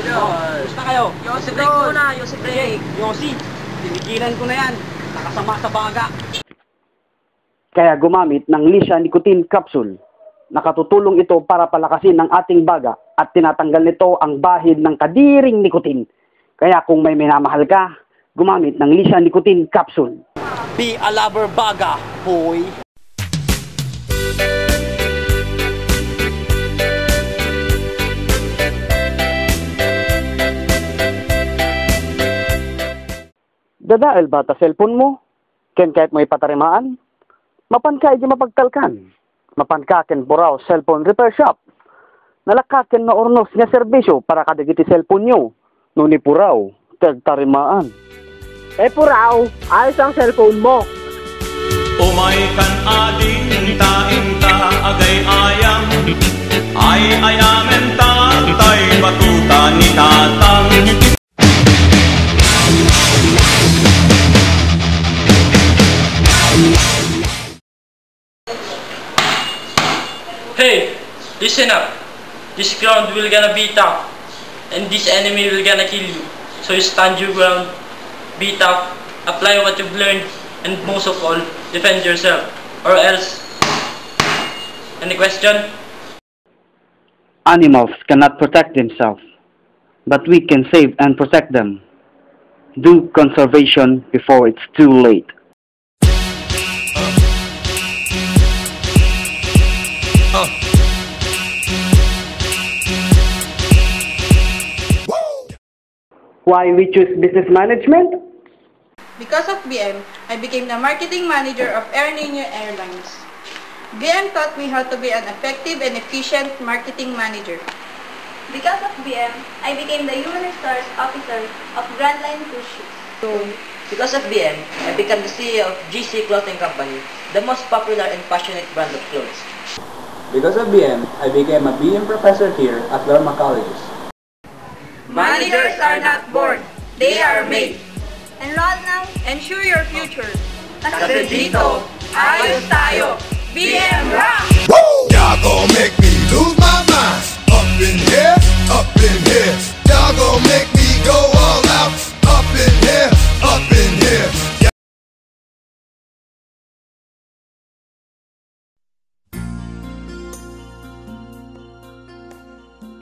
Gusto kayo? Yossi, break muna. Yossi, break. Yossi, tinigilan ko na yan. Nakasama sa baga. Kaya gumamit ng Lisha Nicotine Capsule. Nakatutulong ito para palakasin ang ating baga at tinatanggal nito ang bahid ng kadiring nicotine. Kaya kung may minamahal ka, gumamit ng Lisha Nicotine Capsule. Be a lover baga, boy. Dadael ba ta cellphone mo? Ken kahit mo ipatarimaan? Mapan ka di mapagkalkan. Mapan ka ken buraw cellphone repair shop. Nalakaken na ornos nga serbisyo para kadagiti cellphone nyo. Nuni puraw, tagtarimaan. Puraw, ayos ang cellphone mo. Umay kan ading taing agay ayam. Ay ayamen tatay batuta ni tatang. Hey, listen up. This ground will gonna be tough, and this enemy will gonna kill you. So you stand your ground, be tough, apply what you've learned, and most of all, defend yourself. Or else. Any question? Animals cannot protect themselves, but we can save and protect them. Do conservation before it's too late. Why we choose business management? Because of BM, I became the marketing manager of Air Nino Airlines. BM taught me how to be an effective and efficient marketing manager. Because of BM, I became the human resource officer of Grand Line Cruise Ships. Because of BM, I became the CEO of GC Clothing Company, the most popular and passionate brand of clothes. Because of BM, I became a BM professor here at Lorma Colleges. Managers are not born, they are made. Enroll now. Ensure your future. Kasi dito, ayos tayo. BM Rock! Woo! Y'all gon' make me lose my mind. Up in here, up in here. Y'all gon' make me go all out. Up in here, up in here.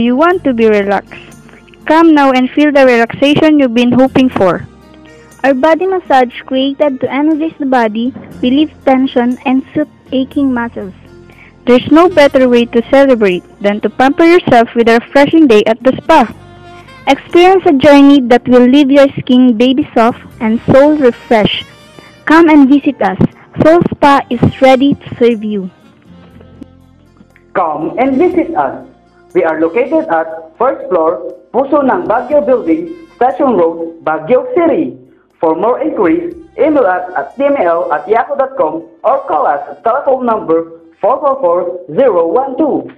You want to be relaxed. Come now and feel the relaxation you've been hoping for. Our body massage created to energize the body, relieve tension, and soothe aching muscles. There's no better way to celebrate than to pamper yourself with a refreshing day at the spa. Experience a journey that will leave your skin baby soft and soul refreshed. Come and visit us. Soul Spa is ready to serve you. Come and visit us. We are located at first floor, Puso ng Baguio Building, Station Road, Baguio City. For more inquiries, email us at tml@yahoo.com or call us at telephone number 444-012.